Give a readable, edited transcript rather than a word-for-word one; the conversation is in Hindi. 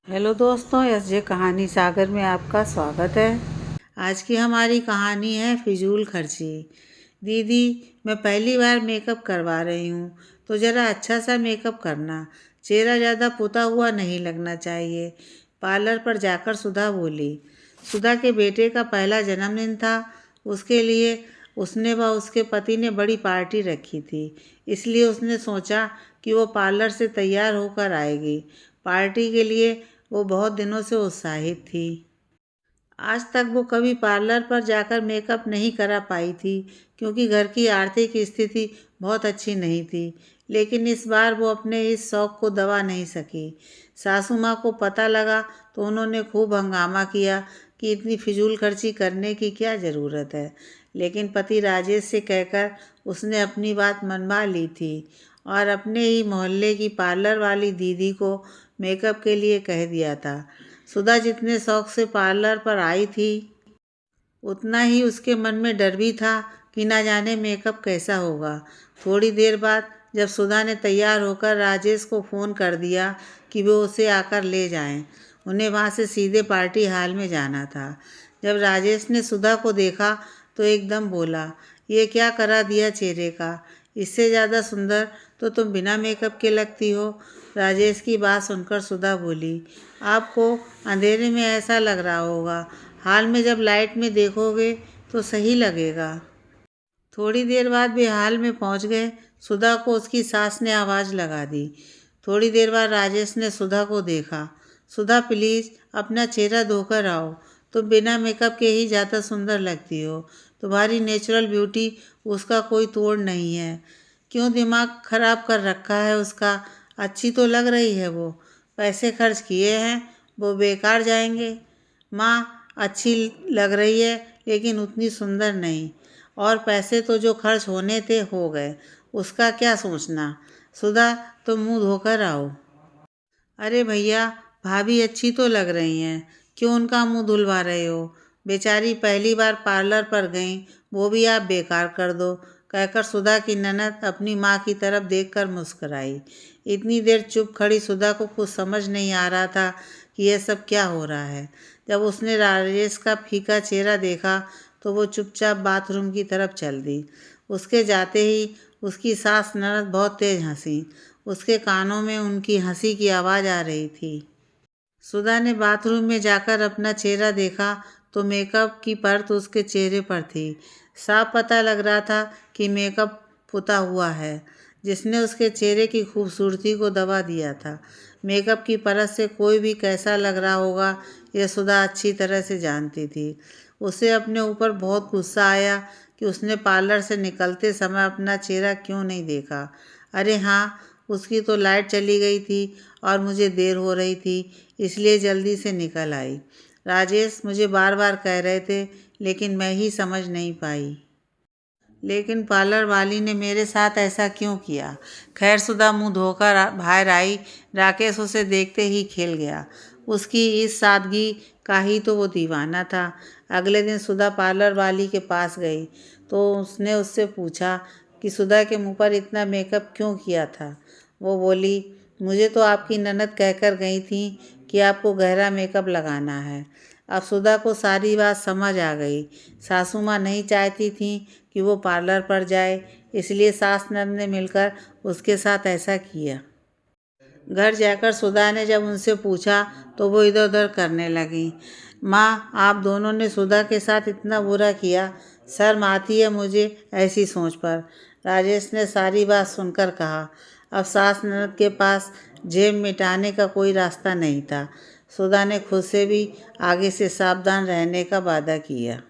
हेलो दोस्तों, एसजे कहानी सागर में आपका स्वागत है। आज की हमारी कहानी है फिजूल खर्ची। दीदी, मैं पहली बार मेकअप करवा रही हूँ, तो ज़रा अच्छा सा मेकअप करना। चेहरा ज़्यादा पुता हुआ नहीं लगना चाहिए। पार्लर पर जाकर सुधा बोली। सुधा के बेटे का पहला जन्मदिन था। उसके लिए उसने व उसके पति ने बड़ी पार्टी रखी थी, इसलिए उसने सोचा कि वो पार्लर से तैयार होकर आएगी। पार्टी के लिए वो बहुत दिनों से उत्साहित थी। आज तक वो कभी पार्लर पर जाकर मेकअप नहीं करा पाई थी, क्योंकि घर की आर्थिक स्थिति बहुत अच्छी नहीं थी। लेकिन इस बार वो अपने इस शौक़ को दबा नहीं सकी। सासू माँ को पता लगा तो उन्होंने खूब हंगामा किया कि इतनी फिजूल खर्ची करने की क्या ज़रूरत है। लेकिन पति राजेश से कहकर उसने अपनी बात मनवा ली थी और अपने ही मोहल्ले की पार्लर वाली दीदी को मेकअप के लिए कह दिया था। सुधा जितने शौक से पार्लर पर आई थी, उतना ही उसके मन में डर भी था कि ना जाने मेकअप कैसा होगा। थोड़ी देर बाद जब सुधा ने तैयार होकर राजेश को फ़ोन कर दिया कि वो उसे आकर ले जाएं, उन्हें वहाँ से सीधे पार्टी हॉल में जाना था। जब राजेश ने सुधा को देखा तो एकदम बोला, ये क्या करा दिया चेहरे का? इससे ज़्यादा सुंदर तो तुम बिना मेकअप के लगती हो। राजेश की बात सुनकर सुधा बोली, आपको अंधेरे में ऐसा लग रहा होगा, हाल में जब लाइट में देखोगे तो सही लगेगा। थोड़ी देर बाद वे हाल में पहुंच गए। सुधा को उसकी सास ने आवाज़ लगा दी। थोड़ी देर बाद राजेश ने सुधा को देखा। सुधा, प्लीज़ अपना चेहरा धोकर आओ। तुम बिना मेकअप के ही ज़्यादा सुंदर लगती हो। तुम्हारी नेचुरल ब्यूटी उसका कोई तोड़ नहीं है। क्यों दिमाग खराब कर रखा है उसका? अच्छी तो लग रही है वो। पैसे खर्च किए हैं, वो बेकार जाएंगे। माँ, अच्छी लग रही है लेकिन उतनी सुंदर नहीं। और पैसे तो जो खर्च होने थे हो गए, उसका क्या सोचना। सुधा, तुम मुंह धोकर आओ। अरे भैया, भाभी अच्छी तो लग रही हैं, क्यों उनका मुंह धुलवा रहे हो? बेचारी पहली बार पार्लर पर गईं, वो भी आप बेकार कर दो, कहकर सुधा की ननद अपनी माँ की तरफ देखकर मुस्कुराई। इतनी देर चुप खड़ी सुधा को कुछ समझ नहीं आ रहा था कि यह सब क्या हो रहा है। जब उसने राजेश का फीका चेहरा देखा तो वो चुपचाप बाथरूम की तरफ चल दी। उसके जाते ही उसकी सास ननद बहुत तेज हंसी। उसके कानों में उनकी हंसी की आवाज़ आ रही थी। सुधा ने बाथरूम में जाकर अपना चेहरा देखा तो मेकअप की परत उसके चेहरे पर थी। साफ पता लग रहा था कि मेकअप पुता हुआ है, जिसने उसके चेहरे की खूबसूरती को दबा दिया था। मेकअप की परत से कोई भी कैसा लग रहा होगा, यह सुधा अच्छी तरह से जानती थी। उसे अपने ऊपर बहुत गुस्सा आया कि उसने पार्लर से निकलते समय अपना चेहरा क्यों नहीं देखा। अरे हाँ, उसकी तो लाइट चली गई थी और मुझे देर हो रही थी, इसलिए जल्दी से निकल आई। राजेश मुझे बार बार कह रहे थे, लेकिन मैं ही समझ नहीं पाई। लेकिन पार्लर वाली ने मेरे साथ ऐसा क्यों किया? खैर, सुधा मुंह धोकर बाहर आई। राकेश उसे देखते ही खिल गया। उसकी इस सादगी का ही तो वो दीवाना था। अगले दिन सुधा पार्लर वाली के पास गई तो उसने उससे पूछा कि सुधा के मुंह पर इतना मेकअप क्यों किया था। वो बोली, मुझे तो आपकी ननद कहकर गई थी कि आपको गहरा मेकअप लगाना है। अब सुधा को सारी बात समझ आ गई। सासू माँ नहीं चाहती थी कि वो पार्लर पर जाए, इसलिए सास ननद ने मिलकर उसके साथ ऐसा किया। घर जाकर सुधा ने जब उनसे पूछा तो वो इधर उधर करने लगी। माँ, आप दोनों ने सुधा के साथ इतना बुरा किया, शर्म आती है मुझे ऐसी सोच पर। राजेश ने सारी बात सुनकर कहा। अब सास ननद के पास जेब मिटाने का कोई रास्ता नहीं था। सुधा ने खुद से भी आगे से सावधान रहने का वादा किया।